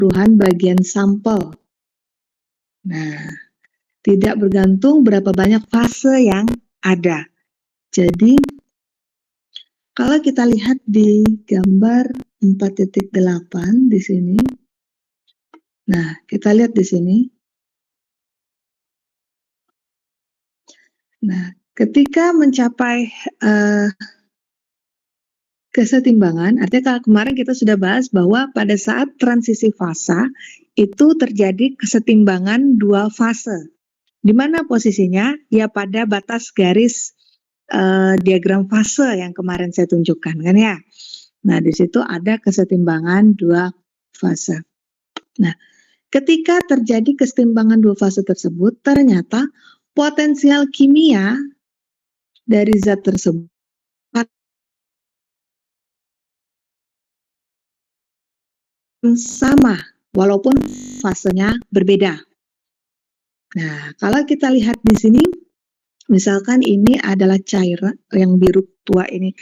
keseluruhan bagian sampel. Nah, tidak bergantung berapa banyak fase yang ada. Jadi, kalau kita lihat di gambar 4.8 di sini, nah kita lihat di sini. Nah, ketika mencapai kesetimbangan, artinya kalau kemarin kita sudah bahas bahwa pada saat transisi fase itu terjadi kesetimbangan dua fase. Di mana posisinya? Ya pada batas garis diagram fase yang kemarin saya tunjukkan, kan ya. Nah, di situ ada kesetimbangan dua fase. Nah, ketika terjadi kesetimbangan dua fase tersebut, ternyata potensial kimia dari zat tersebut sama, walaupun fasenya berbeda. Nah, kalau kita lihat di sini, misalkan ini adalah cairan yang biru tua ini.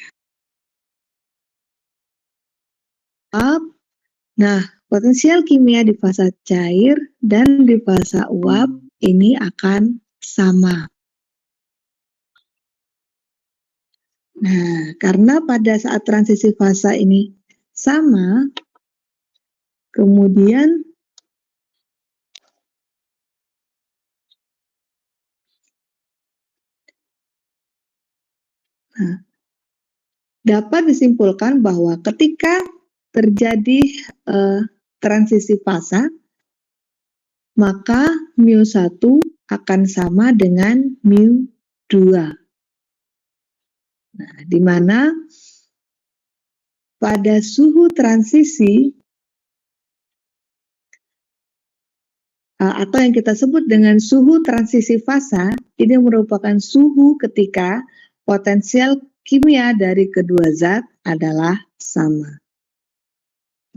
Nah, potensial kimia di fase cair dan di fase uap ini akan sama. Nah, karena pada saat transisi fase ini sama, kemudian dapat disimpulkan bahwa ketika terjadi transisi fase, maka mu1 akan sama dengan mu2. Nah, di mana pada suhu transisi atau yang kita sebut dengan suhu transisi fase, ini merupakan suhu ketika potensial kimia dari kedua zat adalah sama.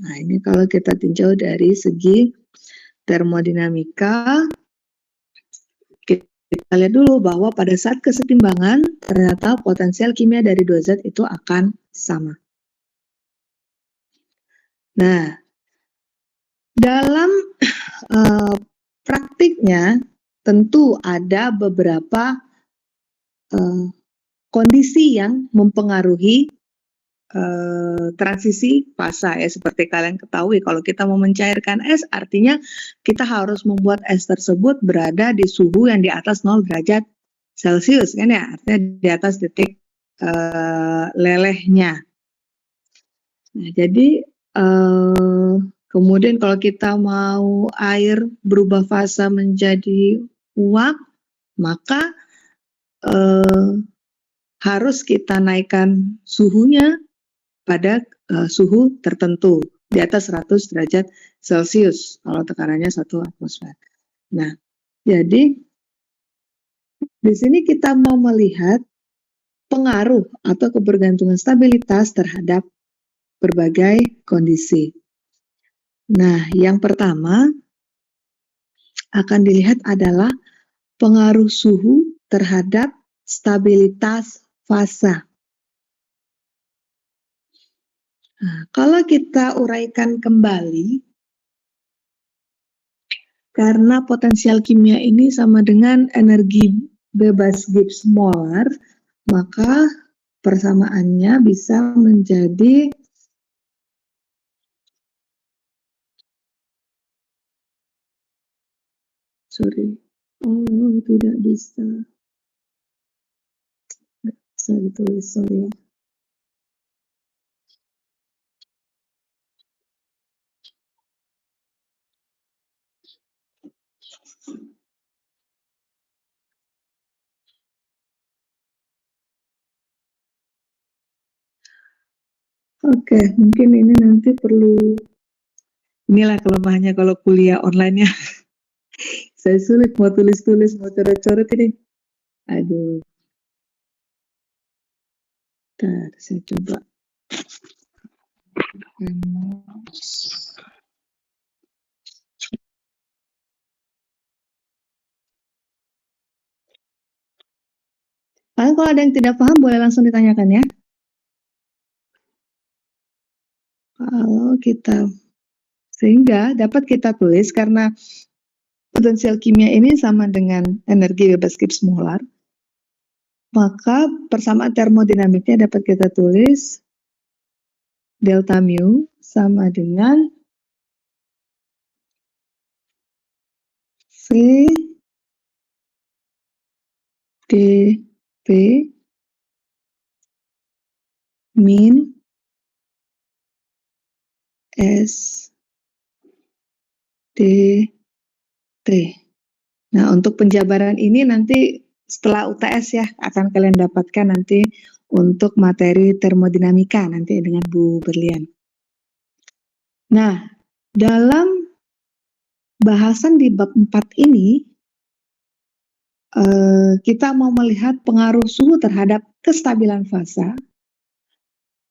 Nah, ini kalau kita tinjau dari segi termodinamika, kita lihat dulu bahwa pada saat kesetimbangan, ternyata potensial kimia dari dua zat itu akan sama. Nah, dalam praktiknya tentu ada beberapa kondisi yang mempengaruhi transisi fase ya, seperti kalian ketahui kalau kita mau mencairkan es artinya kita harus membuat es tersebut berada di suhu yang di atas 0 derajat Celcius kan ya, artinya di atas titik lelehnya. Nah, jadi kemudian kalau kita mau air berubah fase menjadi uap, maka harus kita naikkan suhunya pada suhu tertentu di atas 100 derajat Celcius kalau tekanannya 1 atmosfer. Nah, jadi di sini kita mau melihat pengaruh atau kebergantungan stabilitas terhadap berbagai kondisi. Nah, yang pertama akan dilihat adalah pengaruh suhu terhadap stabilitas fase. Nah, kalau kita uraikan kembali, karena potensial kimia ini sama dengan energi bebas Gibbs molar, maka persamaannya bisa menjadi tidak bisa ditulis, sorry. Oke, mungkin ini nanti perlu, inilah kelemahannya kalau kuliah online-nya. Saya sulit mau tulis-tulis, mau coret-coret ini. Aduh. Bentar, saya coba. Kalian kalau ada yang tidak paham boleh langsung ditanyakan ya. Kalau kita Sehingga dapat kita tulis karena potensial kimia ini sama dengan energi bebas Gibbs molar, maka persamaan termodinamiknya dapat kita tulis delta mu sama dengan V dP min S dt. Nah, untuk penjabaran ini nanti setelah UTS ya akan kalian dapatkan nanti untuk materi termodinamika nanti dengan Bu Berlian. Nah, dalam bahasan di bab 4 ini kita mau melihat pengaruh suhu terhadap kestabilan fasa.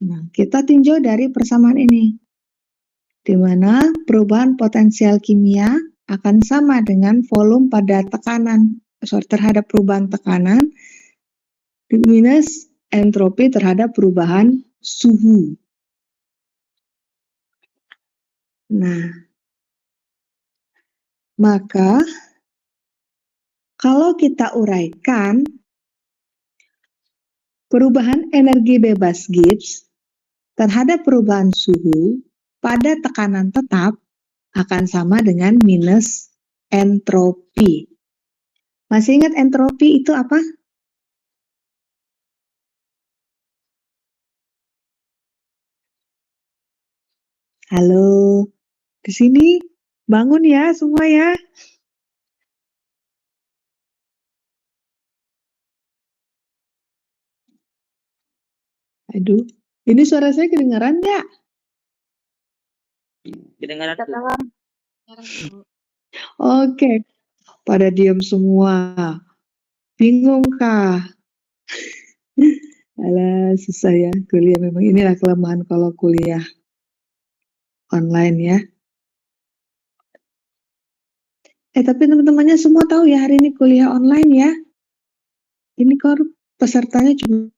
Nah, kita tinjau dari persamaan ini, di mana perubahan potensial kimia akan sama dengan volume pada tekanan, terhadap perubahan tekanan minus entropi terhadap perubahan suhu. Nah, maka kalau kita uraikan perubahan energi bebas Gibbs terhadap perubahan suhu pada tekanan tetap akan sama dengan minus entropi. Masih ingat entropi itu apa? Halo, di sini bangun ya semua ya. Aduh, ini suara saya kedengaran nggak? Kedengaran. Oke, pada diam semua. Bingung kah? Alah, susah ya kuliah. Memang inilah kelemahan kalau kuliah online ya. Tapi teman-temannya semua tahu ya hari ini kuliah online ya. Ini kok pesertanya cuma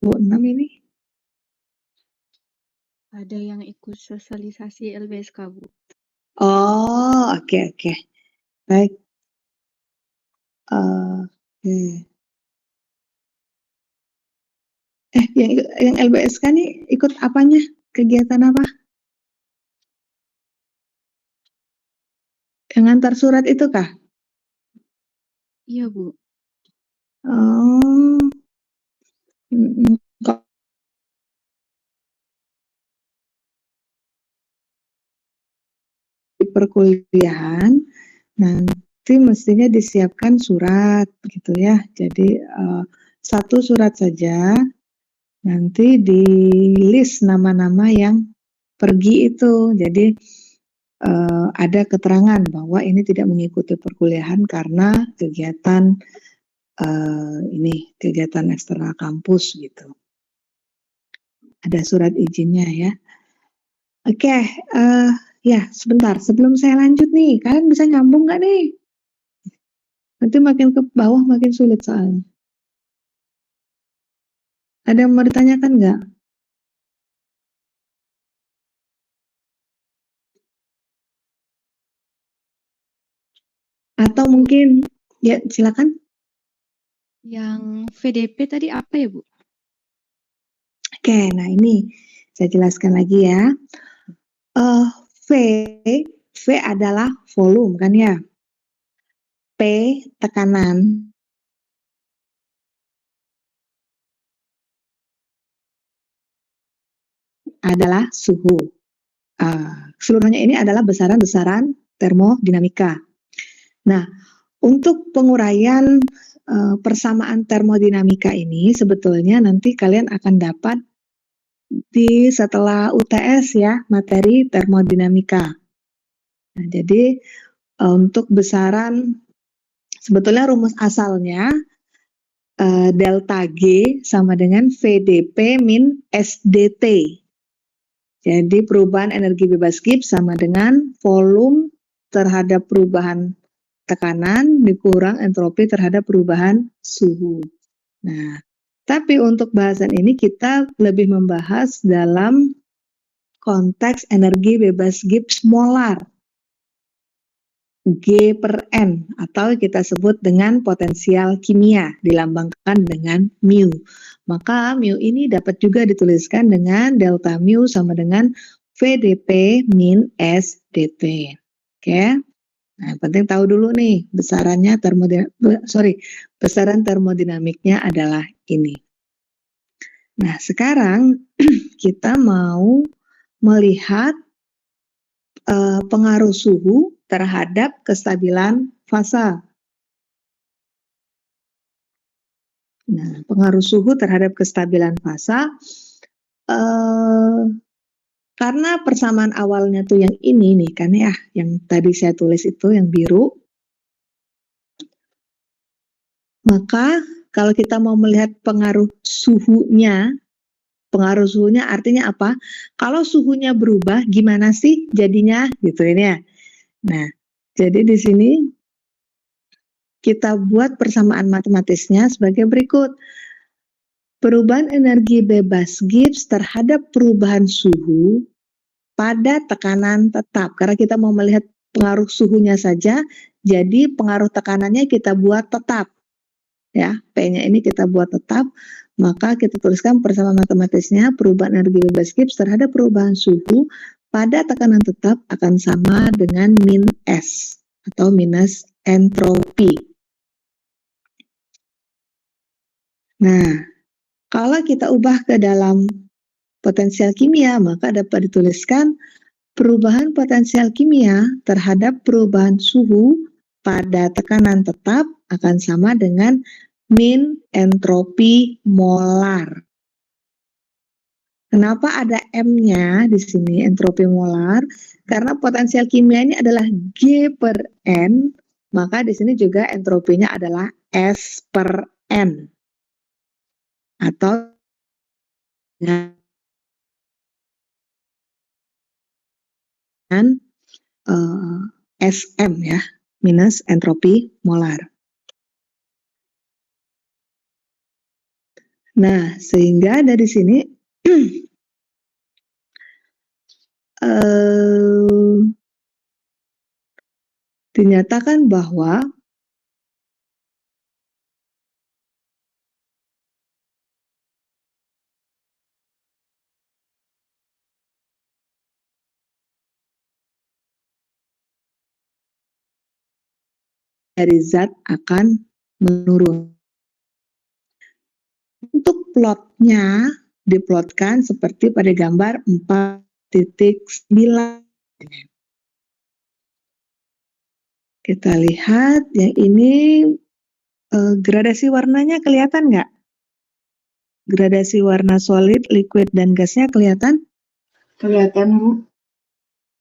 26 ini. Ada yang ikut sosialisasi LBSK, Bu. Oh, oke. Baik. Oke. Yang LBSK nih ikut apanya? Kegiatan apa? Yang antar surat itu kah? Iya, Bu. Oh. Kok di perkuliahan nanti mestinya disiapkan surat gitu ya. Jadi satu surat saja, nanti di list nama-nama yang pergi itu. Jadi ada keterangan bahwa ini tidak mengikuti perkuliahan karena kegiatan kegiatan eksternal kampus gitu. Ada surat izinnya ya. Oke, ya sebentar sebelum saya lanjut nih, kalian bisa nyambung nggak nih? Nanti makin ke bawah makin sulit soalnya. Ada yang mau ditanyakan nggak? Atau mungkin, ya silakan. Yang VDP tadi apa ya, Bu? Oke, nah ini saya jelaskan lagi ya. V adalah volume kan ya. P tekanan. Adalah suhu. Seluruhnya ini adalah besaran-besaran termodinamika. Nah, untuk penguraian persamaan termodinamika ini sebetulnya nanti kalian akan dapat di setelah UTS ya, materi termodinamika. Nah, jadi untuk besaran sebetulnya rumus asalnya delta G sama dengan VDP min SDT. Jadi perubahan energi bebas Gibbs sama dengan volume terhadap perubahan tekanan dikurang entropi terhadap perubahan suhu. Nah, tapi untuk bahasan ini kita lebih membahas dalam konteks energi bebas Gibbs molar. G per N atau kita sebut dengan potensial kimia dilambangkan dengan mu. Maka mu ini dapat juga dituliskan dengan delta mu sama dengan VDP min SDP. Oke. Nah, penting tahu dulu nih besaran termodinamiknya adalah ini. Nah, sekarang kita mau melihat pengaruh suhu terhadap kestabilan fasa. Nah, pengaruh suhu terhadap kestabilan fasa, karena persamaan awalnya tuh yang ini nih kan ya, yang tadi saya tulis itu yang biru. Maka kalau kita mau melihat pengaruh suhunya artinya apa? Kalau suhunya berubah, gimana sih jadinya? Gitu ini ya. Nah, jadi di sini kita buat persamaan matematisnya sebagai berikut. Perubahan energi bebas Gibbs terhadap perubahan suhu pada tekanan tetap. Karena kita mau melihat pengaruh suhunya saja, jadi pengaruh tekanannya kita buat tetap. Ya, P-nya ini kita buat tetap. Maka kita tuliskan persamaan matematisnya perubahan energi bebas Gibbs terhadap perubahan suhu pada tekanan tetap akan sama dengan min S atau minus entropi. Nah, kalau kita ubah ke dalam potensial kimia, maka dapat dituliskan perubahan potensial kimia terhadap perubahan suhu pada tekanan tetap akan sama dengan min entropi molar. Kenapa ada M-nya di sini, entropi molar? Karena potensial kimia ini adalah G per N, maka di sini juga entropinya adalah S per N. Atau dengan SM ya, minus entropi molar. Nah, sehingga dari sini dinyatakan bahwa dari zat akan menurun. Untuk plotnya diplotkan seperti pada gambar 4.9. Kita lihat yang ini gradasi warnanya kelihatan nggak? Gradasi warna solid, liquid, dan gasnya kelihatan? Kelihatan, Bu.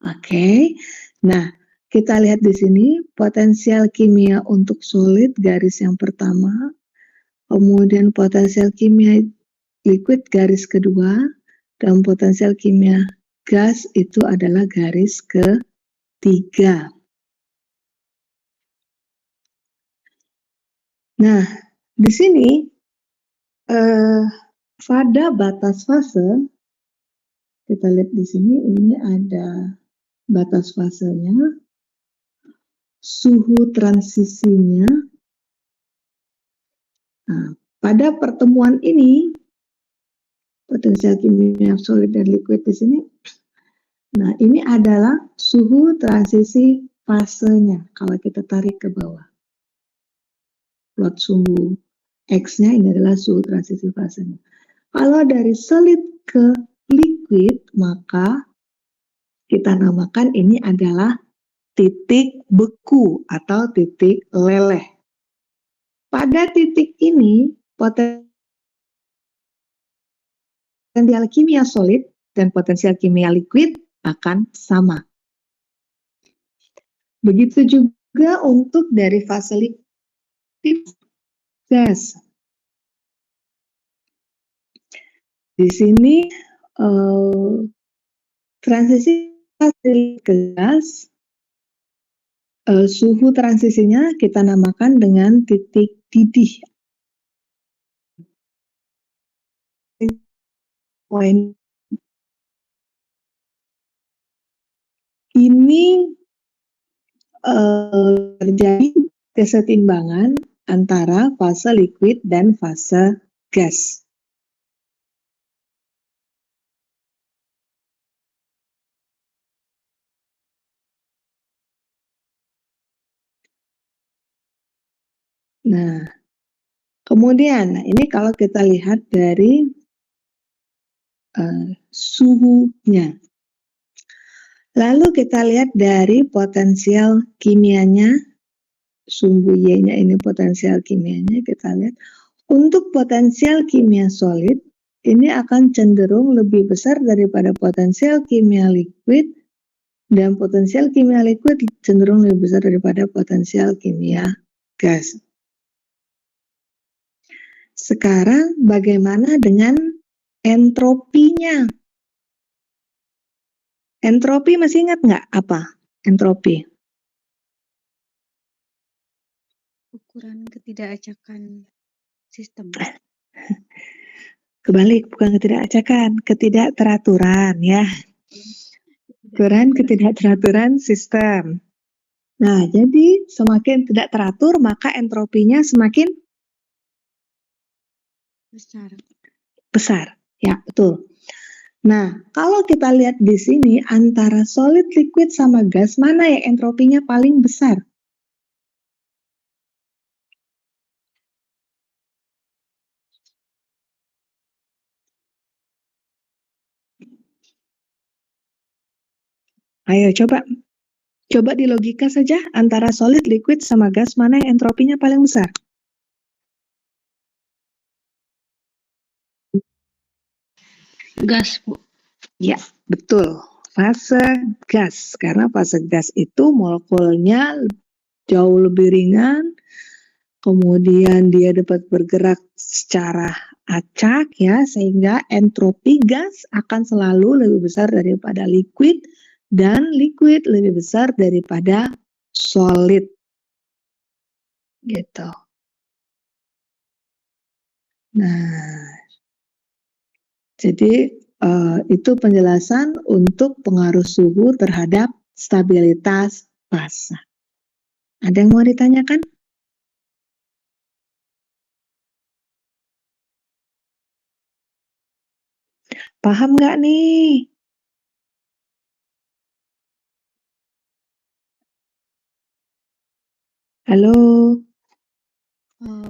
Oke. Nah, kita lihat di sini potensial kimia untuk solid garis yang pertama, kemudian potensial kimia liquid garis kedua, dan potensial kimia gas itu adalah garis ketiga. Nah, di sini pada batas fase, kita lihat di sini ini ada batas fasenya, suhu transisinya. Nah, pada pertemuan ini potensial kimia solid dan liquid di sini. Nah, ini adalah suhu transisi fasenya kalau kita tarik ke bawah. Plot suhu X-nya ini adalah suhu transisi fasenya. Kalau dari solid ke liquid, maka kita namakan ini adalah titik beku atau titik leleh. Pada titik ini, potensial kimia solid dan potensial kimia liquid akan sama. Begitu juga untuk dari fase liquid gas. Di sini transisi fase ke gas, suhu transisinya kita namakan dengan titik didih. Poin ini terjadi kesetimbangan antara fase liquid dan fase gas. Nah, kemudian ini kalau kita lihat dari suhunya. Lalu kita lihat dari potensial kimianya, sumbu Y-nya ini potensial kimianya, kita lihat. Untuk potensial kimia solid, ini akan cenderung lebih besar daripada potensial kimia liquid, dan potensial kimia liquid cenderung lebih besar daripada potensial kimia gas. Sekarang bagaimana dengan entropinya? Entropi masih ingat nggak apa entropi? Ukuran ketidakacakan sistem. Kebalik, bukan ketidakacakan, ketidakteraturan ya. Ukuran ketidakteraturan sistem. Nah, jadi semakin tidak teratur, maka entropinya semakin besar. Ya, betul. Nah, kalau kita lihat di sini antara solid, liquid, sama gas, mana yang entropinya paling besar? Ayo coba di logika saja antara solid, liquid, sama gas, mana yang entropinya paling besar? Gas, Bu. Ya, betul. Fase gas, karena fase gas itu molekulnya jauh lebih ringan, kemudian dia dapat bergerak secara acak ya, sehingga entropi gas akan selalu lebih besar daripada liquid, dan liquid lebih besar daripada solid. Gitu. Nah, jadi itu penjelasan untuk pengaruh suhu terhadap stabilitas fase. Ada yang mau ditanyakan? Paham nggak nih? Halo?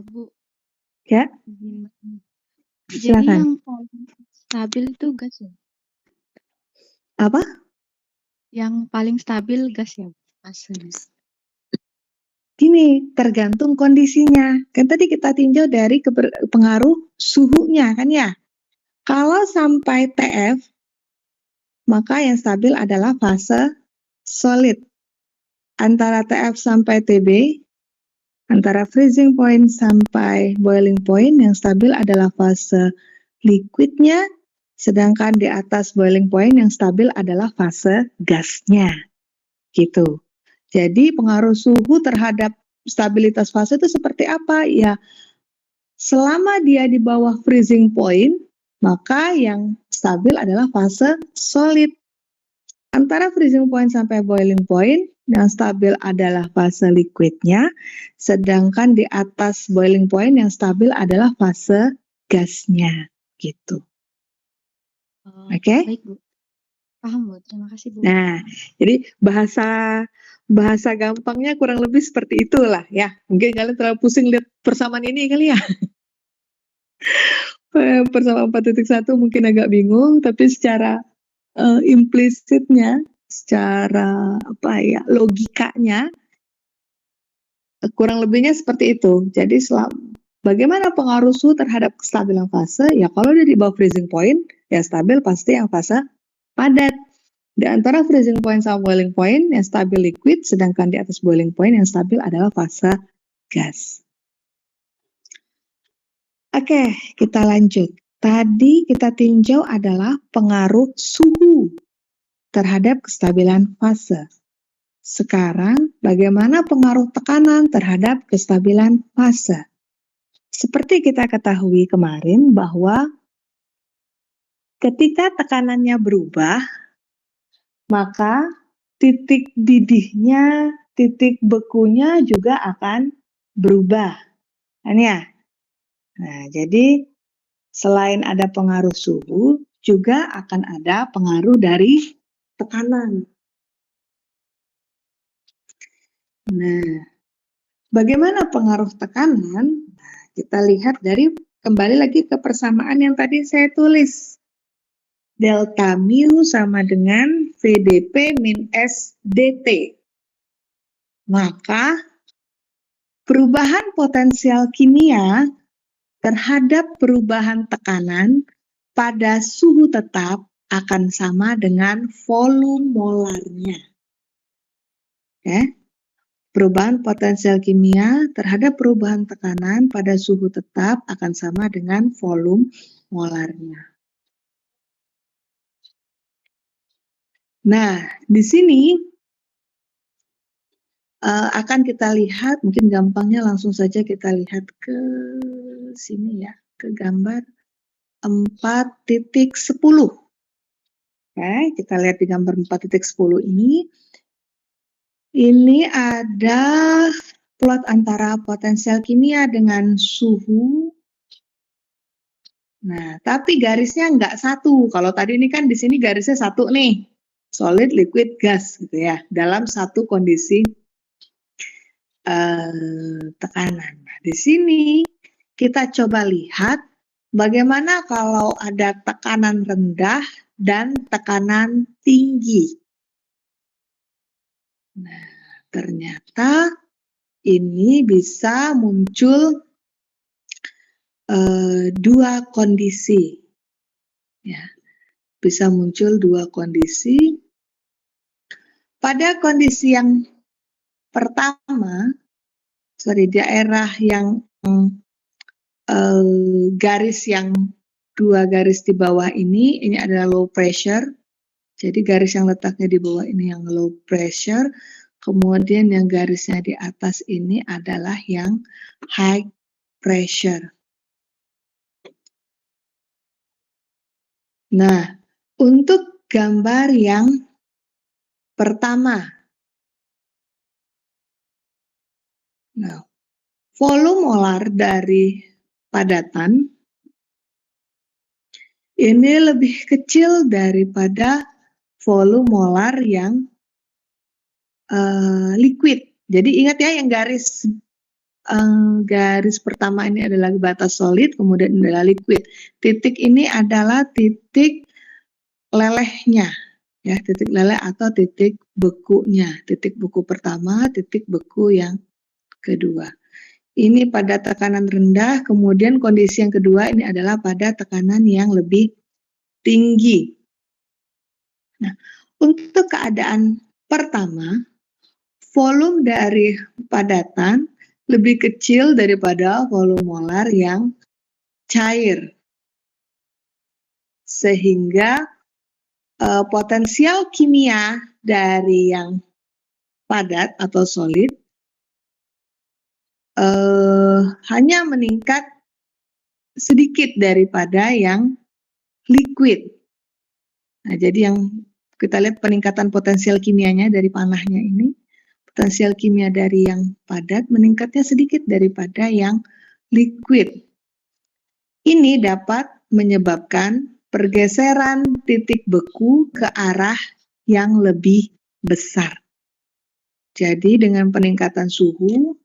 Bu. Ya? Jadi Silakan. yang paling stabil itu gas ya? Apa? Yang paling stabil gas ya, fasenya. Gini, tergantung kondisinya. Kan tadi kita tinjau dari pengaruh suhunya kan ya. Kalau sampai TF, maka yang stabil adalah fase solid. Antara TF sampai TB, antara freezing point sampai boiling point, yang stabil adalah fase liquidnya, sedangkan di atas boiling point yang stabil adalah fase gasnya. Gitu. Jadi pengaruh suhu terhadap stabilitas fase itu seperti apa? Ya, selama dia di bawah freezing point, maka yang stabil adalah fase solid. Antara freezing point sampai boiling point, yang stabil adalah fase liquidnya, sedangkan di atas boiling point yang stabil adalah fase gasnya. Gitu. Oke? Baik, Bu. Paham, Bu. Terima kasih, Bu. Nah, jadi bahasa gampangnya kurang lebih seperti itulah ya. Mungkin kalian terlalu pusing lihat persamaan ini kali ya. Persamaan 4.1 mungkin agak bingung, tapi secara implisitnya, secara apa ya, logikanya kurang lebihnya seperti itu. Jadi bagaimana pengaruh suhu terhadap kestabilan fase? Ya kalau dia di bawah freezing point, ya stabil pasti yang fase padat. Di antara freezing point sama boiling point yang stabil liquid, sedangkan di atas boiling point yang stabil adalah fase gas. Oke, kita lanjut. Tadi kita tinjau adalah pengaruh suhu terhadap kestabilan fase. Sekarang, bagaimana pengaruh tekanan terhadap kestabilan fase? Seperti kita ketahui kemarin bahwa ketika tekanannya berubah, maka titik didihnya, titik bekunya juga akan berubah. Kan ya? Nah, jadi selain ada pengaruh suhu, juga akan ada pengaruh dari tekanan. Nah, bagaimana pengaruh tekanan? Nah, kita lihat kembali lagi ke persamaan yang tadi saya tulis. Delta mu sama dengan VdP min S dt. Maka perubahan potensial kimia terhadap perubahan tekanan pada suhu tetap akan sama dengan volume molarnya. Oke. Perubahan potensial kimia terhadap perubahan tekanan pada suhu tetap akan sama dengan volume molarnya. Nah, di sini akan kita lihat, mungkin gampangnya langsung saja kita lihat ke sini ya, ke gambar 4.10. Oke, kita lihat di gambar 4.10 ini. Ini ada plot antara potensial kimia dengan suhu. Nah, tapi garisnya nggak satu. Kalau tadi ini kan di sini garisnya satu nih. Solid, liquid, gas gitu ya. Dalam satu kondisi tekanan. Nah, di sini kita coba lihat bagaimana kalau ada tekanan rendah dan tekanan tinggi. Nah, ternyata ini bisa muncul dua kondisi. Ya, bisa muncul dua kondisi. Pada kondisi yang pertama, daerah yang garis yang dua garis di bawah ini adalah low pressure. Jadi garis yang letaknya di bawah ini yang low pressure. Kemudian yang garisnya di atas ini adalah yang high pressure. Nah, untuk gambar yang pertama, nah, volume molar dari padatan ini lebih kecil daripada volume molar yang liquid. Jadi ingat ya, yang garis pertama ini adalah batas solid, kemudian adalah liquid. Titik ini adalah titik lelehnya, ya, titik leleh atau titik bekunya. Titik beku pertama, titik beku yang kedua. Ini pada tekanan rendah, kemudian kondisi yang kedua ini adalah pada tekanan yang lebih tinggi. Nah, untuk keadaan pertama, volume dari padatan lebih kecil daripada volume molar yang cair. Sehingga potensial kimia dari yang padat atau solid hanya meningkat sedikit daripada yang liquid. Nah, jadi yang kita lihat peningkatan potensial kimianya dari panahnya ini, potensial kimia dari yang padat meningkatnya sedikit daripada yang liquid. Ini dapat menyebabkan pergeseran titik beku ke arah yang lebih besar. Jadi dengan peningkatan suhu,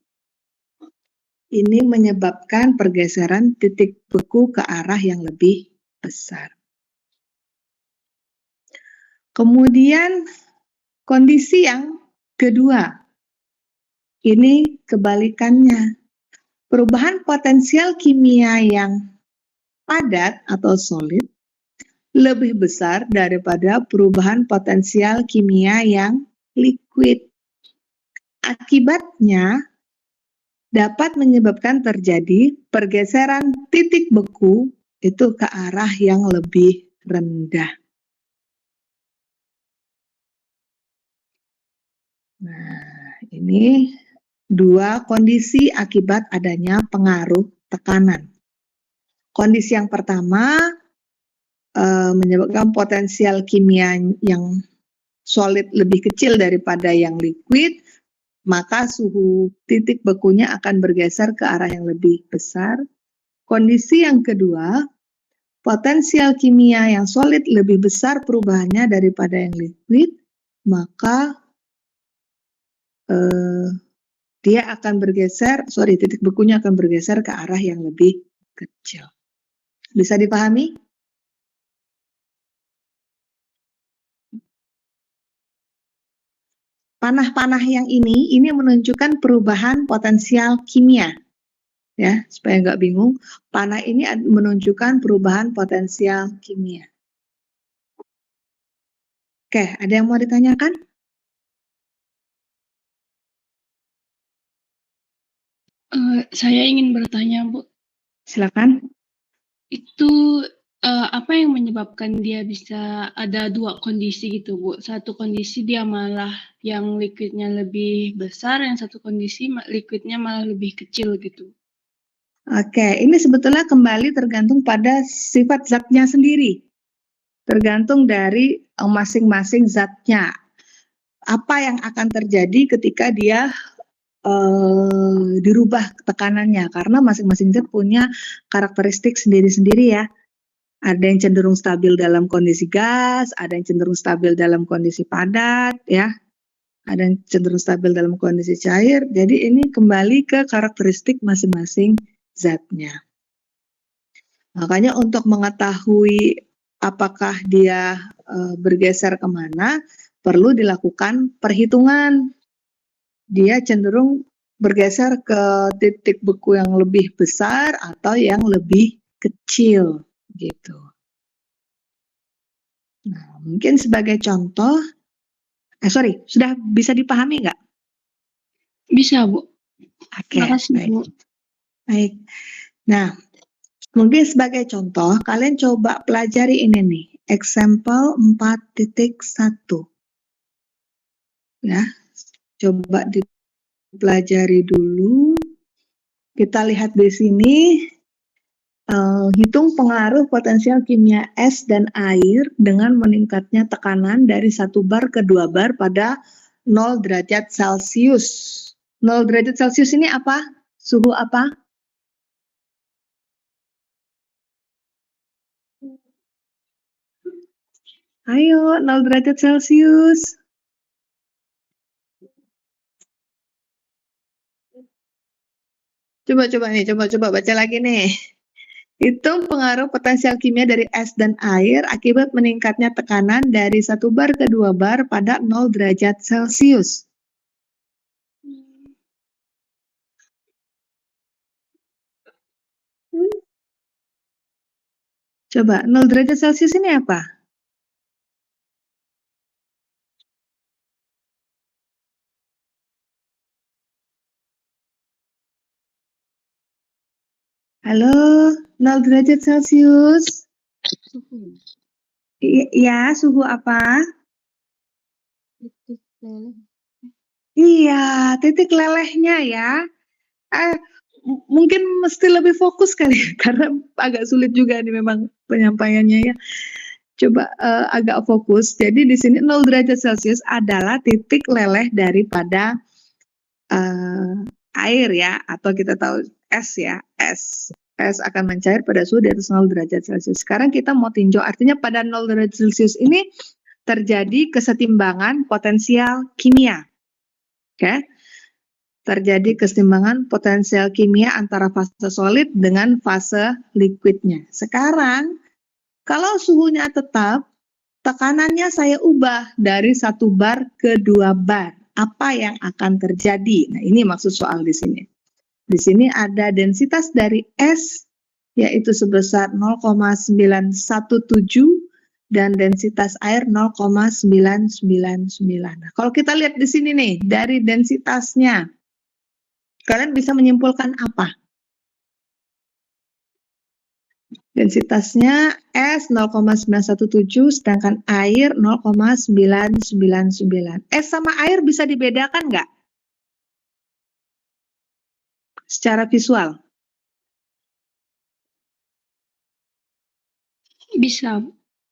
ini menyebabkan pergeseran titik beku ke arah yang lebih besar. Kemudian kondisi yang kedua, ini kebalikannya. Perubahan potensial kimia yang padat atau solid lebih besar daripada perubahan potensial kimia yang liquid. Akibatnya dapat menyebabkan terjadi pergeseran titik beku itu ke arah yang lebih rendah. Nah, ini dua kondisi akibat adanya pengaruh tekanan. Kondisi yang pertama menyebabkan potensial kimia yang solid lebih kecil daripada yang liquid, maka suhu titik bekunya akan bergeser ke arah yang lebih besar. Kondisi yang kedua, potensial kimia yang solid lebih besar perubahannya daripada yang liquid, maka dia akan bergeser, titik bekunya akan bergeser ke arah yang lebih kecil. Bisa dipahami? Panah-panah yang ini menunjukkan perubahan potensial kimia. Ya, supaya nggak bingung, panah ini menunjukkan perubahan potensial kimia. Oke, ada yang mau ditanyakan? Saya ingin bertanya, Bu. Silakan. Itu apa yang menyebabkan dia bisa ada dua kondisi gitu, Bu? Satu kondisi dia malah yang liquidnya lebih besar, yang satu kondisi liquidnya malah lebih kecil gitu. Oke, ini sebetulnya kembali tergantung pada sifat zatnya sendiri. Tergantung dari masing-masing zatnya. Apa yang akan terjadi ketika dia dirubah tekanannya, karena masing-masing zat punya karakteristik sendiri-sendiri ya. Ada yang cenderung stabil dalam kondisi gas, ada yang cenderung stabil dalam kondisi padat ya, ada yang cenderung stabil dalam kondisi cair. Jadi ini kembali ke karakteristik masing-masing zatnya. Makanya untuk mengetahui apakah dia bergeser kemana, perlu dilakukan perhitungan. Dia cenderung bergeser ke titik beku yang lebih besar atau yang lebih kecil gitu. Nah, mungkin sebagai contoh, sudah bisa dipahami nggak? Bisa, Bu. Oke, Makasih, Bu. Baik. Nah, mungkin sebagai contoh, kalian coba pelajari ini nih, example 4.1. Ya, coba dipelajari dulu. Kita lihat di sini, hitung pengaruh potensial kimia es dan air dengan meningkatnya tekanan dari 1 bar ke 2 bar pada 0 derajat Celcius. 0 derajat Celcius ini apa? Suhu apa? Ayo, 0 derajat Celcius. Coba baca lagi nih. Hitung pengaruh potensial kimia dari es dan air akibat meningkatnya tekanan dari 1 bar ke 2 bar pada 0 derajat Celcius. Coba, 0 derajat Celcius ini apa? Halo, 0 derajat Celcius. Suhu. Iya, suhu apa? Titik leleh. Iya, titik lelehnya ya. Mungkin mesti lebih fokus kali ya, karena agak sulit juga nih memang penyampaiannya ya. Coba agak fokus. Jadi di sini 0 derajat Celcius adalah titik leleh daripada air ya, atau kita tahu es ya, es akan mencair pada suhu di atas 0 derajat Celcius. Sekarang kita mau tinjau, artinya pada 0 derajat Celcius ini terjadi kesetimbangan potensial kimia. Oke. Terjadi kesetimbangan potensial kimia antara fase solid dengan fase liquidnya. Sekarang, kalau suhunya tetap, tekanannya saya ubah dari 1 bar ke 2 bar. Apa yang akan terjadi? Nah, ini maksud soal di sini. Di sini ada densitas dari es, yaitu sebesar 0,917 dan densitas air 0,999. Nah, kalau kita lihat di sini nih, dari densitasnya, kalian bisa menyimpulkan apa? Densitasnya es 0,917 sedangkan air 0,999. Es sama air bisa dibedakan nggak? Secara visual. Bisa.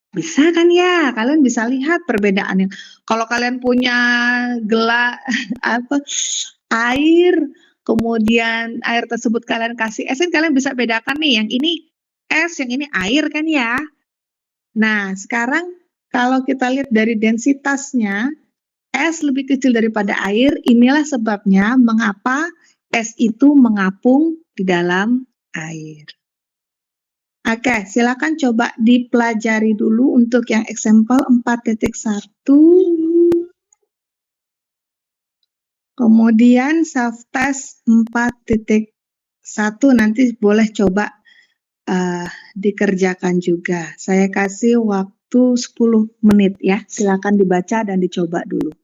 Bisa kan ya? Kalian bisa lihat perbedaannya. Kalau kalian punya apa air, kemudian air tersebut kalian kasih es, kan kalian bisa bedakan nih, yang ini es, yang ini air kan ya. Nah, sekarang kalau kita lihat dari densitasnya, es lebih kecil daripada air. Inilah sebabnya mengapa es itu mengapung di dalam air. Oke, silakan coba dipelajari dulu untuk yang example 4.1. Kemudian self test 4.1 nanti boleh coba dikerjakan juga. Saya kasih waktu 10 menit ya. Silakan dibaca dan dicoba dulu.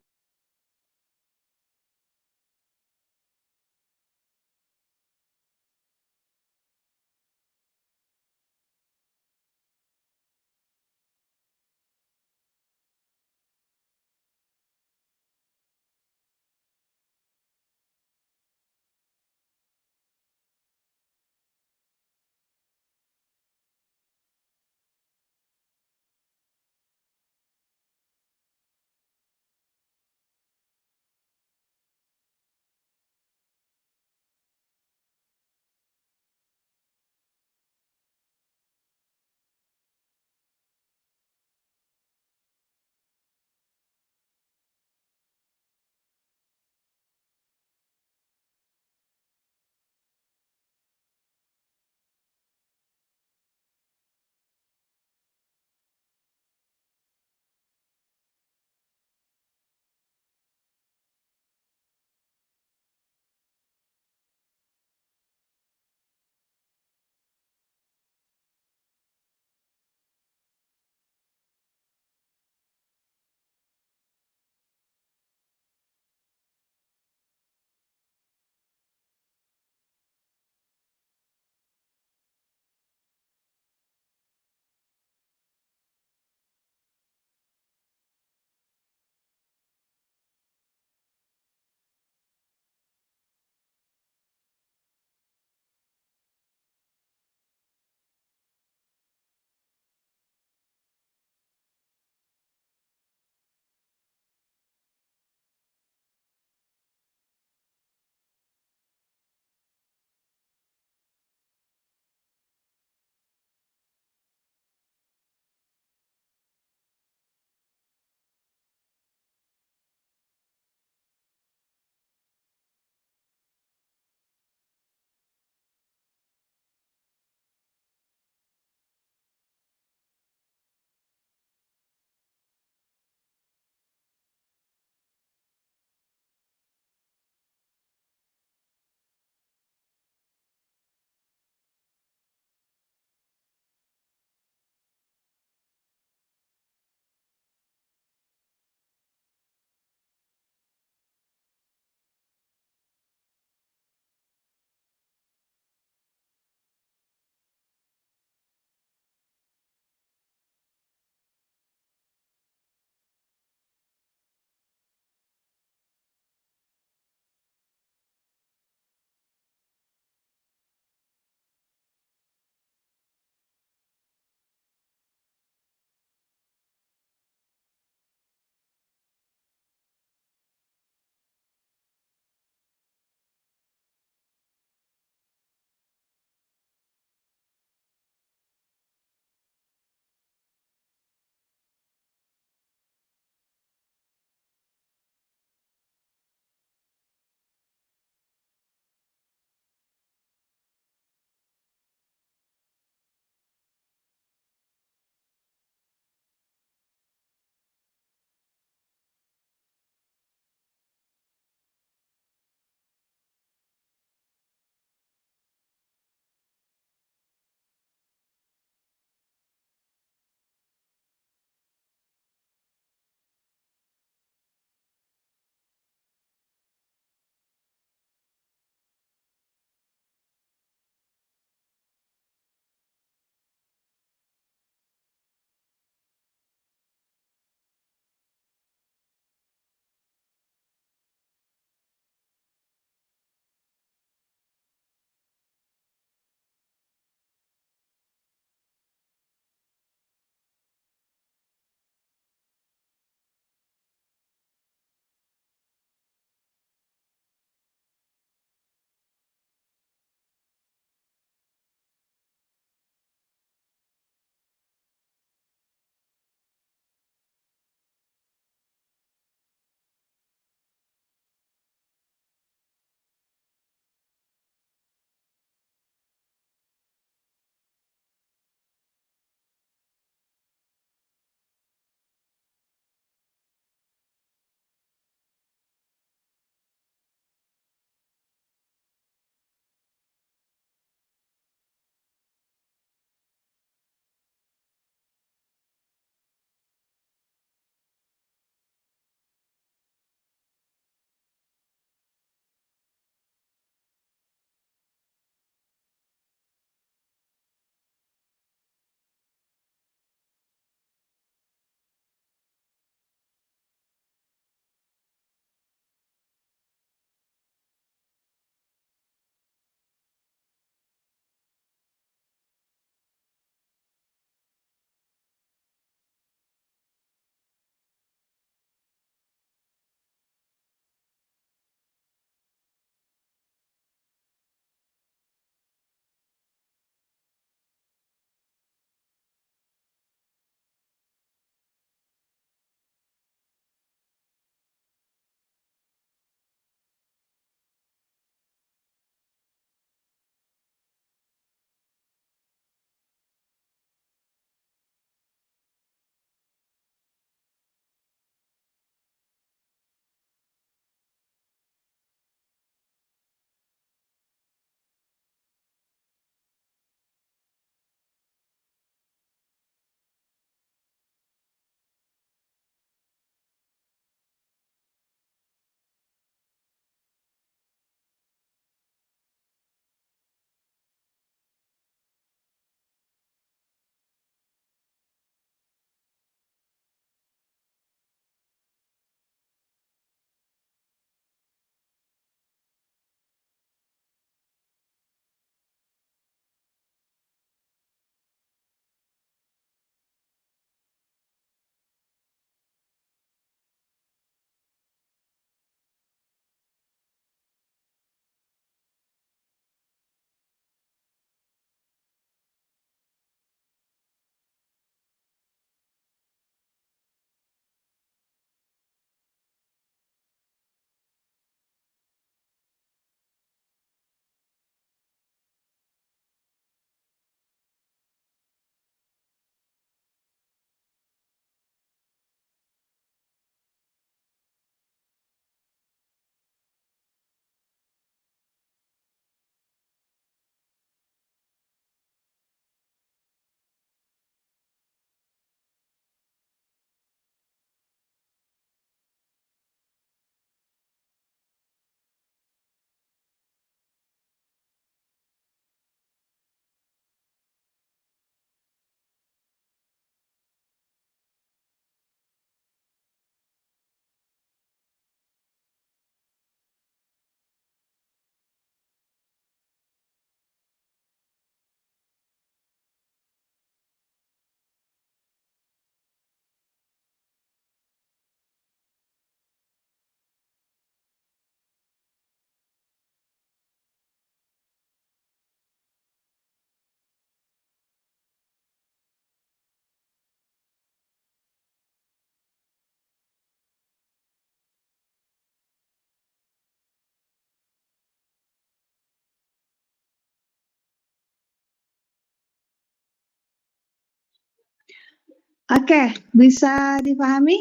Oke, bisa dipahami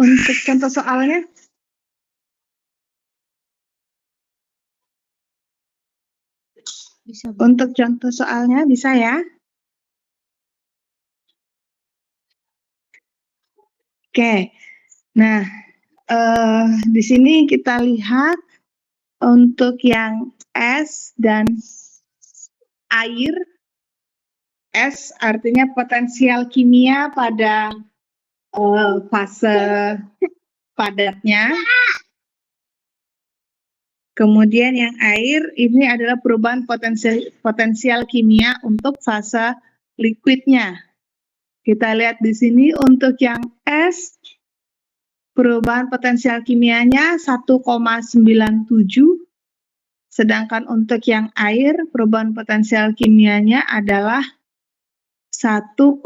untuk contoh soalnya? Bisa, Bu. Untuk contoh soalnya bisa ya? Oke. Nah, di sini kita lihat untuk yang es dan air. S artinya potensial kimia pada fase padatnya. Kemudian yang air ini adalah perubahan potensial kimia untuk fase liquidnya. Kita lihat di sini untuk yang S, perubahan potensial kimianya 1,97, sedangkan untuk yang air, perubahan potensial kimianya adalah 1,80.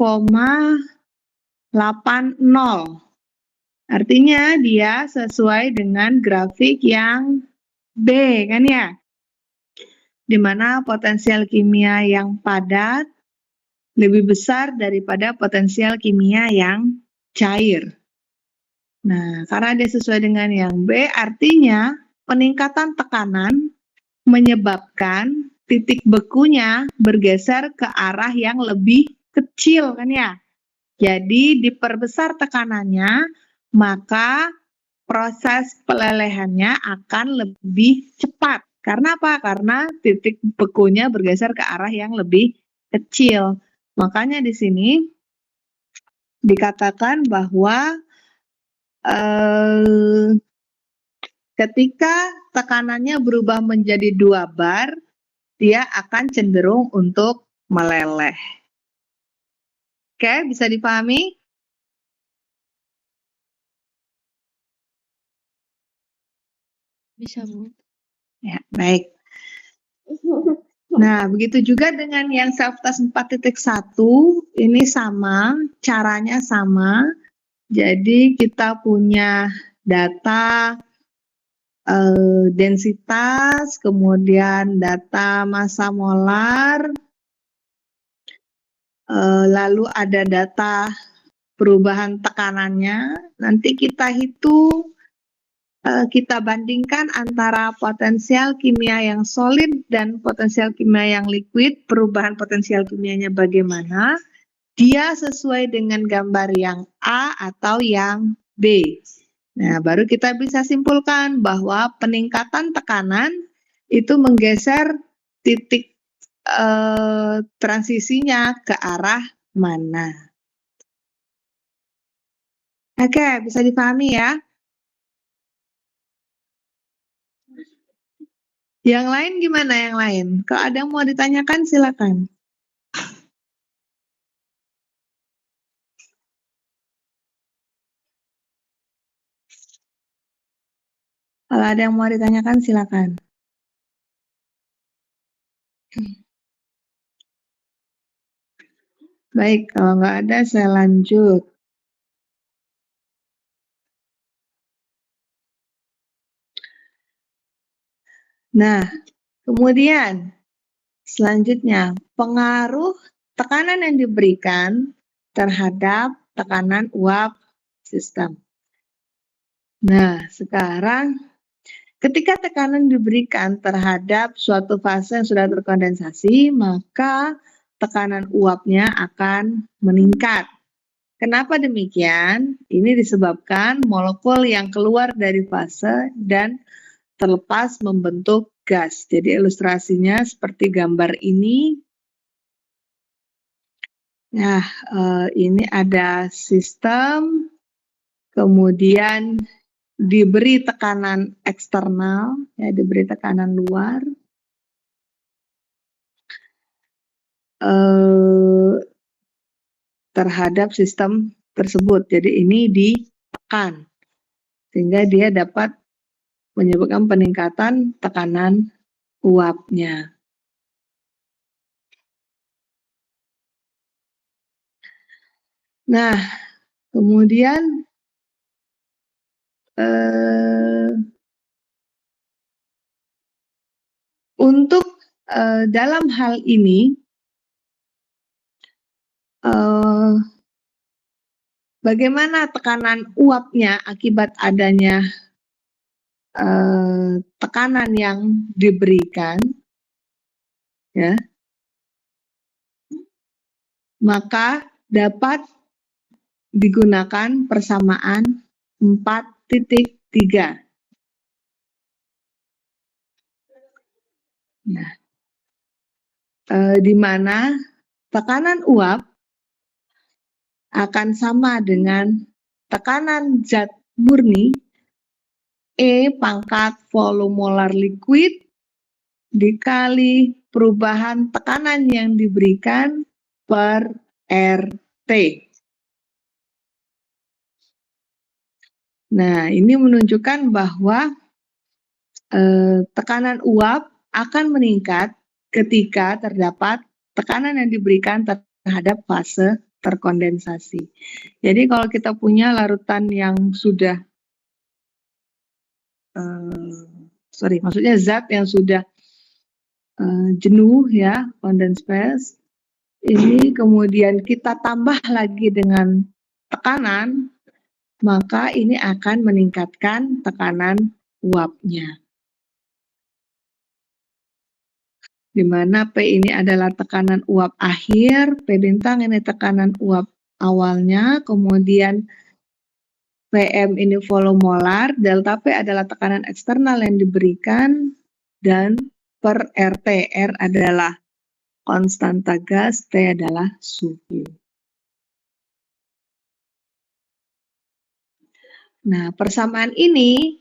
Artinya dia sesuai dengan grafik yang B, kan ya? Di mana potensial kimia yang padat lebih besar daripada potensial kimia yang cair. Nah, karena dia sesuai dengan yang B, artinya peningkatan tekanan menyebabkan titik bekunya bergeser ke arah yang lebih kecil, kan ya? Jadi diperbesar tekanannya, maka proses pelelehannya akan lebih cepat. Karena apa? Karena titik bekunya bergeser ke arah yang lebih kecil. Makanya di sini dikatakan bahwa ketika tekanannya berubah menjadi 2 bar, dia akan cenderung untuk meleleh. Oke, bisa dipahami? Bisa, Bu. Ya, baik. Nah, begitu juga dengan yang self-test 4.1, ini sama, caranya sama. Jadi kita punya data densitas, kemudian data massa molar, lalu ada data perubahan tekanannya. Nanti kita hitung, kita bandingkan antara potensial kimia yang solid dan potensial kimia yang liquid, perubahan potensial kimianya bagaimana, dia sesuai dengan gambar yang A atau yang B. Nah, baru kita bisa simpulkan bahwa peningkatan tekanan itu menggeser titik transisinya ke arah mana. Oke, bisa dipahami ya? Yang lain gimana yang lain? Kalau ada yang mau ditanyakan silakan. Kalau ada yang mau ditanyakan silakan. Baik, kalau nggak ada saya lanjut. Nah, kemudian selanjutnya pengaruh tekanan yang diberikan terhadap tekanan uap sistem. Nah, sekarang ketika tekanan diberikan terhadap suatu fase yang sudah terkondensasi, maka tekanan uapnya akan meningkat. Kenapa demikian? Ini disebabkan molekul yang keluar dari fase dan terlepas membentuk gas. Jadi ilustrasinya seperti gambar ini. Nah, ini ada sistem, kemudian diberi tekanan eksternal, ya, diberi tekanan luar. Terhadap sistem tersebut. Jadi ini ditekan sehingga dia dapat menyebabkan peningkatan tekanan uapnya. Nah, kemudian untuk dalam hal ini bagaimana tekanan uapnya akibat adanya tekanan yang diberikan, ya, maka dapat digunakan persamaan 4.3. Nah, di mana tekanan uap akan sama dengan tekanan zat murni E pangkat volume molar liquid dikali perubahan tekanan yang diberikan per RT. Nah, ini menunjukkan bahwa tekanan uap akan meningkat ketika terdapat tekanan yang diberikan terhadap fase terkondensasi. Jadi kalau kita punya larutan yang sudah maksudnya zat yang sudah jenuh, ya, condensed phase, ini kemudian kita tambah lagi dengan tekanan, maka ini akan meningkatkan tekanan uapnya. Di mana P ini adalah tekanan uap akhir, P bintang ini tekanan uap awalnya, kemudian Pm ini volume molar, delta P adalah tekanan eksternal yang diberikan, dan per RT, R adalah konstanta gas, T adalah suhu. Nah, persamaan ini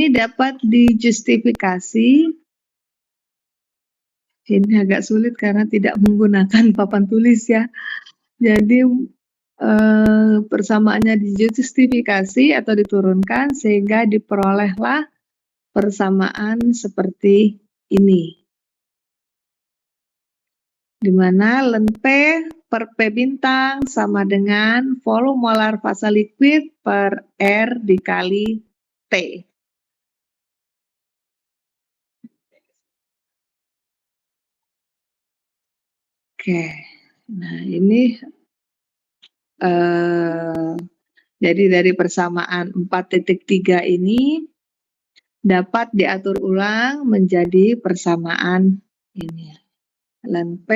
dapat dijustifikasi. Ini agak sulit karena tidak menggunakan papan tulis, ya. Jadi persamaannya dijustifikasi atau diturunkan sehingga diperolehlah persamaan seperti ini, di mana ln P per P bintang sama dengan volume molar fase liquid per R dikali T. Oke, nah ini jadi dari persamaan 4.3 ini dapat diatur ulang menjadi persamaan ini. Ln P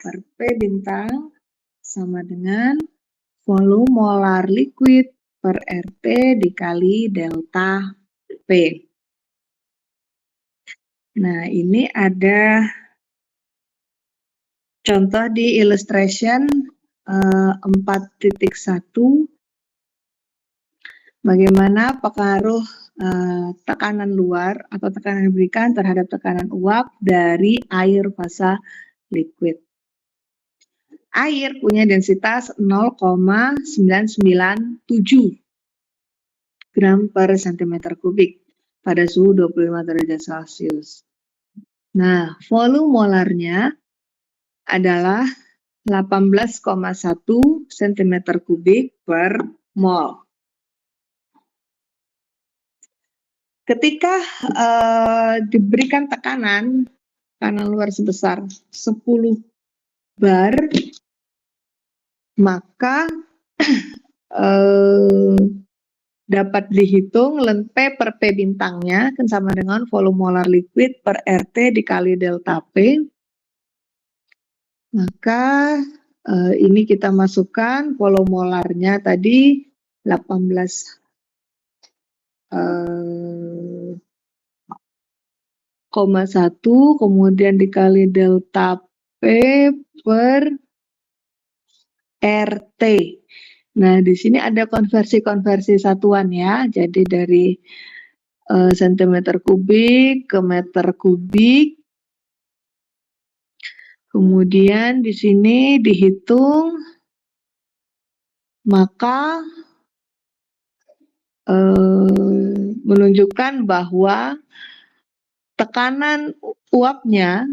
per P bintang sama dengan volume molar liquid per RT dikali delta P. Nah, ini ada contoh di illustration 4.1, bagaimana pengaruh tekanan luar atau tekanan yang diberikan terhadap tekanan uap dari air fasa liquid. Air punya densitas 0,997 gram per cm kubik pada suhu 25 derajat Celcius. Nah, volume molarnya adalah 18,1 cm kubik per mol. Ketika diberikan tekanan luar sebesar 10 bar, maka dapat dihitung ln P per P bintangnya kan sama dengan volume molar liquid per RT dikali delta P. Maka ini kita masukkan volume molarnya tadi 18,1 kemudian dikali delta P per RT. Nah, di sini ada konversi satuan, ya. Jadi dari cm kubik ke meter kubik. Kemudian di sini dihitung, maka menunjukkan bahwa tekanan uapnya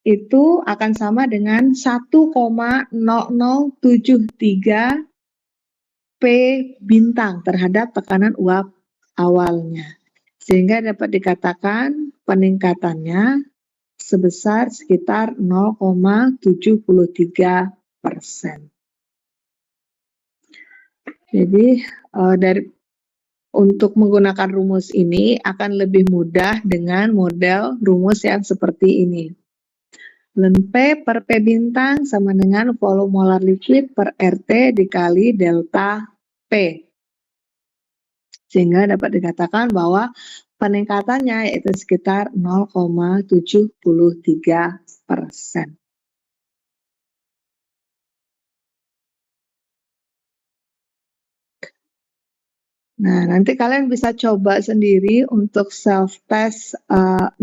itu akan sama dengan 1,0073 P bintang terhadap tekanan uap awalnya. Sehingga dapat dikatakan peningkatannya sebesar sekitar 0,73%. Jadi untuk menggunakan rumus ini akan lebih mudah dengan model rumus yang seperti ini. Ln P per P bintang sama dengan volume molar liquid per RT dikali delta P. Sehingga dapat dikatakan bahwa peningkatannya yaitu sekitar 0,73%. Nah, nanti kalian bisa coba sendiri untuk self test 4.2.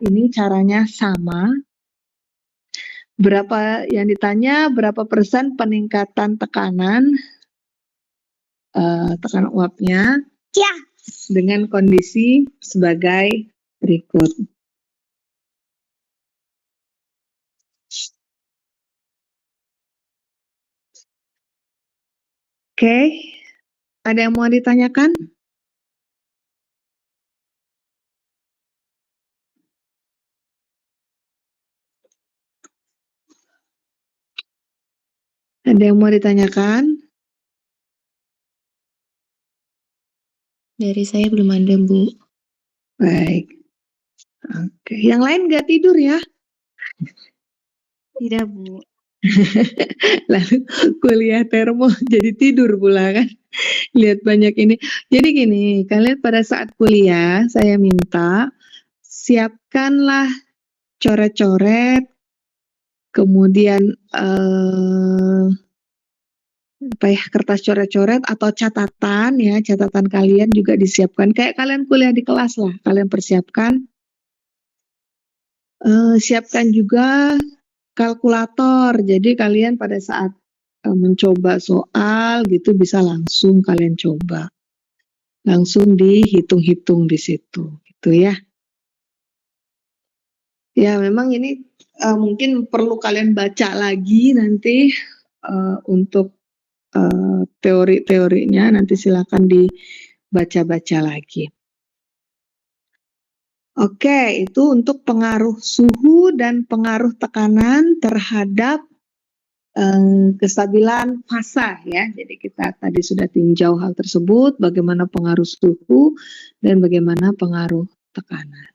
Ini caranya sama. Berapa yang ditanya, berapa persen peningkatan tekanan tekanan uapnya dengan kondisi sebagai berikut. Oke, ada yang mau ditanyakan? Ada yang mau ditanyakan? Dari saya belum ada, Bu. Baik. Oke, yang lain nggak tidur ya? Tidak, Bu. Lalu kuliah termo jadi tidur pula kan? Lihat banyak ini. Jadi gini, kalian pada saat kuliah saya minta siapkanlah coret-coret, kemudian kertas coret-coret atau catatan ya, catatan kalian juga disiapkan. Kayak kalian kuliah di kelas lah, kalian persiapkan. Siapkan juga kalkulator. Jadi kalian pada saat mencoba soal gitu bisa langsung kalian coba. Langsung dihitung-hitung di situ, gitu ya. Ya, memang ini mungkin perlu kalian baca lagi nanti untuk teori-teorinya, nanti silakan dibaca-baca lagi. Oke, itu untuk pengaruh suhu dan pengaruh tekanan terhadap kestabilan fasa ya. Jadi kita tadi sudah tinjau hal tersebut, bagaimana pengaruh suhu dan bagaimana pengaruh tekanan.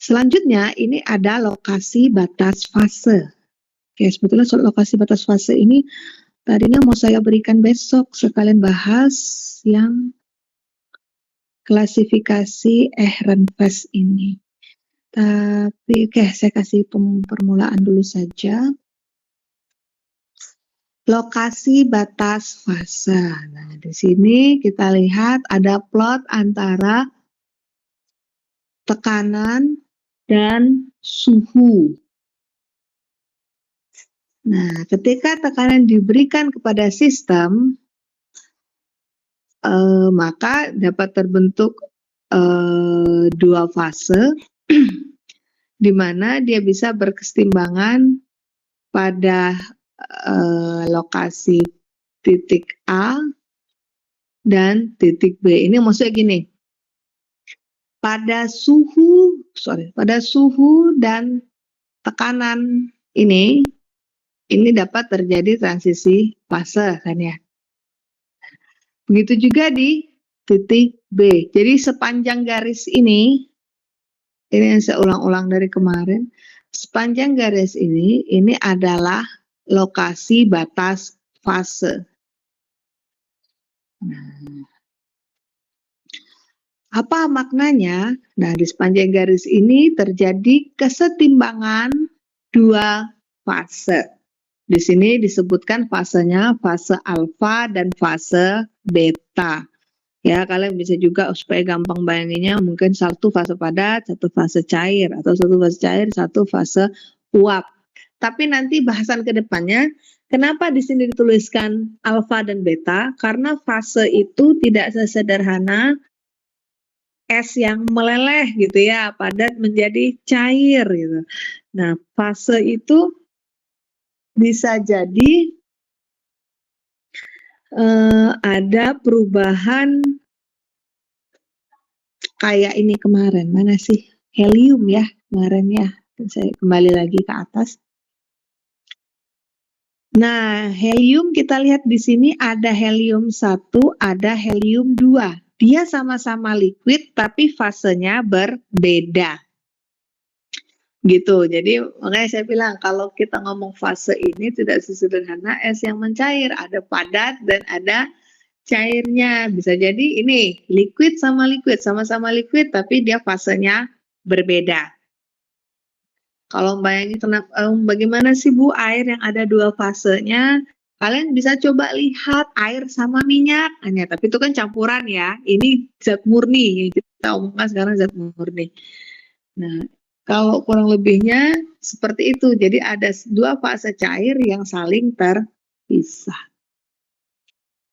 Selanjutnya ini ada lokasi batas fase. Oke, sebetulnya soal lokasi batas fase ini tadinya mau saya berikan besok, sekalian bahas yang klasifikasi Ehrenfest ini. Tapi oke, saya kasih permulaan dulu saja. Lokasi batas fase. Nah, di sini kita lihat ada plot antara tekanan dan suhu. Nah, ketika tekanan diberikan kepada sistem, maka dapat terbentuk dua fase, di mana dia bisa berkesetimbangan pada lokasi titik A dan titik B. Ini maksudnya gini, pada suhu dan tekanan ini dapat terjadi transisi fase kan ya. Begitu juga di titik B. Jadi sepanjang garis ini yang saya ulang-ulang dari kemarin, sepanjang garis ini adalah lokasi batas fase. Nah, apa maknanya? Nah, di sepanjang garis ini terjadi kesetimbangan dua fase. Di sini disebutkan fasenya fase alfa dan fase beta. Ya, kalian bisa juga supaya gampang bayanginnya mungkin satu fase padat, satu fase cair, atau satu fase cair, satu fase uap. Tapi nanti bahasan ke depannya, kenapa di sini dituliskan alfa dan beta? Karena fase itu tidak sesederhana es yang meleleh gitu ya, padat menjadi cair gitu. Nah, fase itu bisa jadi ada perubahan kayak ini kemarin, mana sih? Helium ya kemarin ya. Saya kembali lagi ke atas. Nah, helium kita lihat di sini ada helium 1, ada helium 2. Dia sama-sama liquid tapi fasenya berbeda. Gitu. Jadi makanya saya bilang kalau kita ngomong fase ini tidak sesederhana es yang mencair, ada padat dan ada cairnya. Bisa jadi ini liquid sama liquid, sama-sama liquid tapi dia fasenya berbeda. Kalau bayangin bagaimana sih Bu air yang ada 2 fasenya? Kalian bisa coba lihat air sama minyak hanya, tapi itu kan campuran ya. Ini zat murni yang kita omongkan sekarang zat murni. Nah, kalau kurang lebihnya seperti itu. Jadi ada 2 fase cair yang saling terpisah.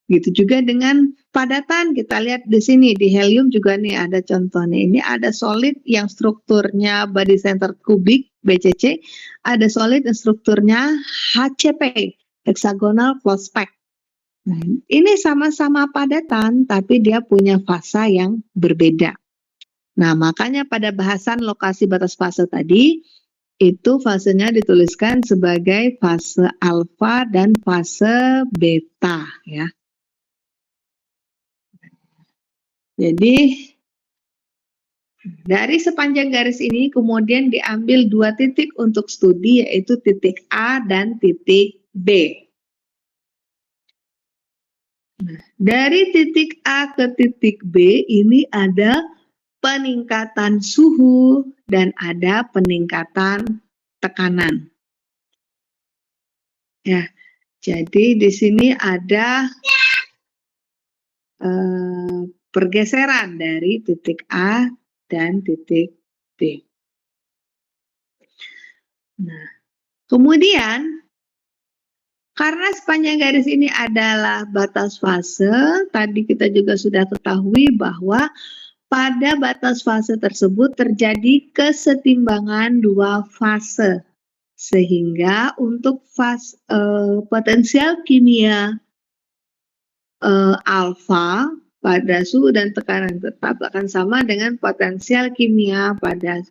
Gitu juga dengan padatan, kita lihat di sini di helium juga nih ada contohnya. Ini ada solid yang strukturnya body center kubik BCC, ada solid yang strukturnya HCP, hexagonal close pack. Nah, ini sama-sama padatan tapi dia punya fasa yang berbeda. Nah, makanya pada bahasan lokasi batas fase tadi itu fasenya dituliskan sebagai fase alfa dan fase beta ya. Jadi dari sepanjang garis ini kemudian diambil 2 titik untuk studi, yaitu titik A dan titik B. Nah, dari titik A ke titik B ini ada peningkatan suhu dan ada peningkatan tekanan. Ya, jadi di sini ada pergeseran dari titik A dan titik B. Nah, kemudian karena sepanjang garis ini adalah batas fase, tadi kita juga sudah ketahui bahwa pada batas fase tersebut terjadi kesetimbangan 2 fase. Sehingga untuk potensial kimia alfa pada suhu dan tekanan tetap akan sama dengan potensial kimia pada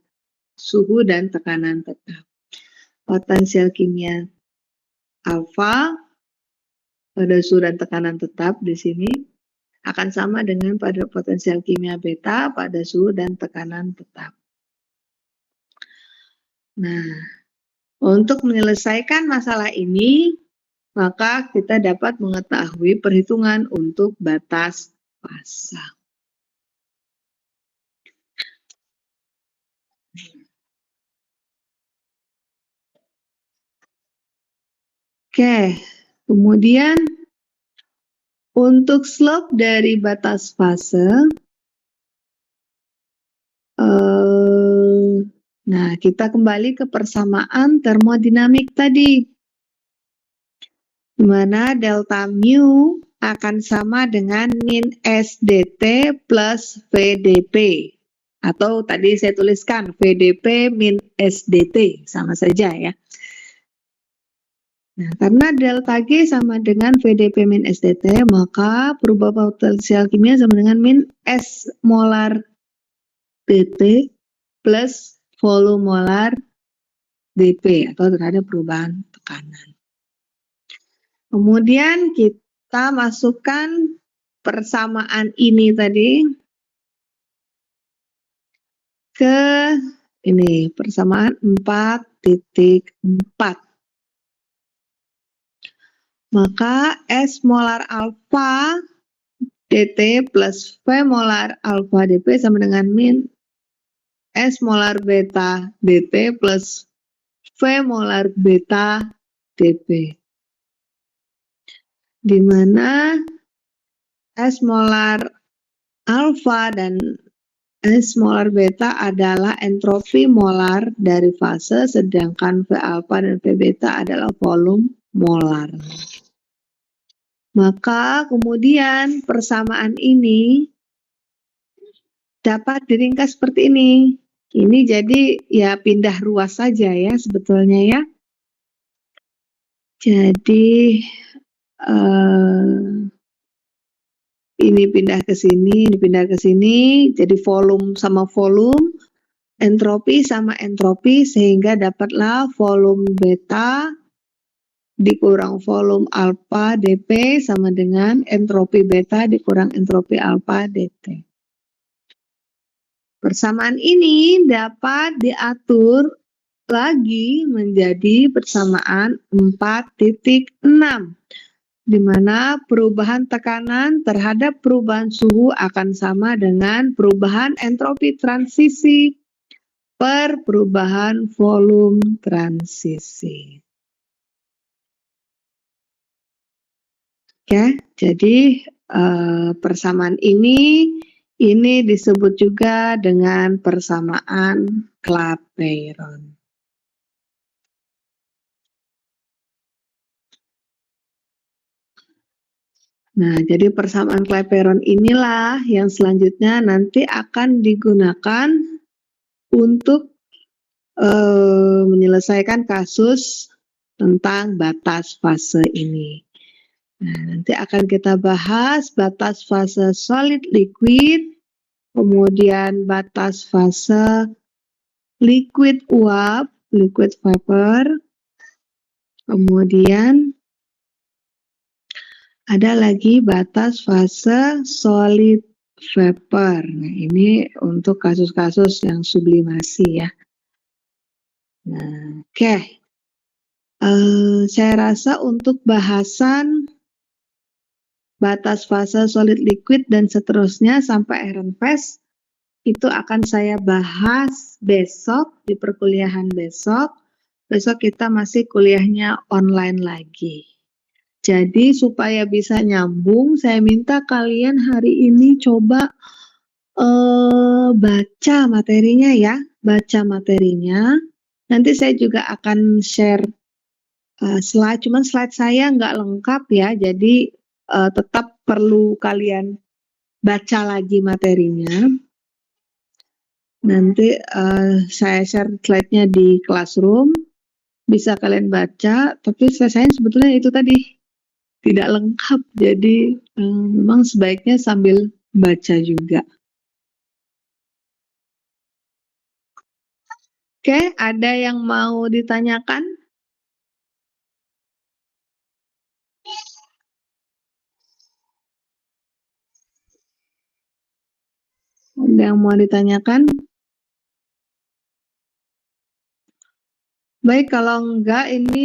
suhu dan tekanan tetap. Potensial kimia alfa pada suhu dan tekanan tetap di sini akan sama dengan pada potensial kimia beta pada suhu dan tekanan tetap. Nah, untuk menyelesaikan masalah ini, maka kita dapat mengetahui perhitungan untuk batas fasa. Oke, kemudian untuk slope dari batas fase, nah kita kembali ke persamaan termodinamik tadi, di mana delta mu akan sama dengan min SDT plus VDP. Atau tadi saya tuliskan VDP min SDT, sama saja ya. Nah, karena delta G sama dengan VDP min SDT, maka perubahan potensial kimia sama dengan min S molar DT plus volume molar DP, atau terhadap perubahan tekanan. Kemudian kita masukkan persamaan ini tadi ke ini, persamaan 4.4. Maka S molar alfa DT plus V molar alfa DP sama dengan min S molar beta DT plus V molar beta DP. Di mana S molar alfa dan S molar beta adalah entropi molar dari fase, sedangkan V alfa dan V beta adalah volume molar. Maka kemudian persamaan ini dapat diringkas seperti ini. Ini jadi ya pindah ruas saja ya sebetulnya ya. Jadi ini pindah ke sini, ini pindah ke sini, jadi volume sama volume, entropi sama entropi, sehingga dapatlah volume beta dikurang volume alfa dP sama dengan entropi beta dikurang entropi alfa dt. Persamaan ini dapat diatur lagi menjadi persamaan 4.6, di mana perubahan tekanan terhadap perubahan suhu akan sama dengan perubahan entropi transisi per perubahan volume transisi. Oke, jadi persamaan ini disebut juga dengan persamaan Clapeyron. Nah, jadi persamaan Clapeyron inilah yang selanjutnya nanti akan digunakan untuk menyelesaikan kasus tentang batas fase ini. Nah, nanti akan kita bahas batas fase solid liquid, kemudian batas fase liquid uap, liquid vapor, kemudian ada lagi batas fase solid vapor. Nah, ini untuk kasus-kasus yang sublimasi ya. Nah, oke. Saya rasa untuk bahasan batas fase solid liquid dan seterusnya sampai Ehrenfest itu akan saya bahas besok di perkuliahan besok. Besok kita masih kuliahnya online lagi. Jadi supaya bisa nyambung, saya minta kalian hari ini coba baca materinya ya, baca materinya. Nanti saya juga akan share slide, cuman slide saya nggak lengkap ya, jadi tetap perlu kalian baca lagi materinya. Nanti saya share slide-nya di Classroom, bisa kalian baca, tapi saya sebetulnya itu tadi tidak lengkap, jadi memang sebaiknya sambil baca juga. Oke, ada yang mau ditanyakan? Ada yang mau ditanyakan? Baik, kalau enggak ini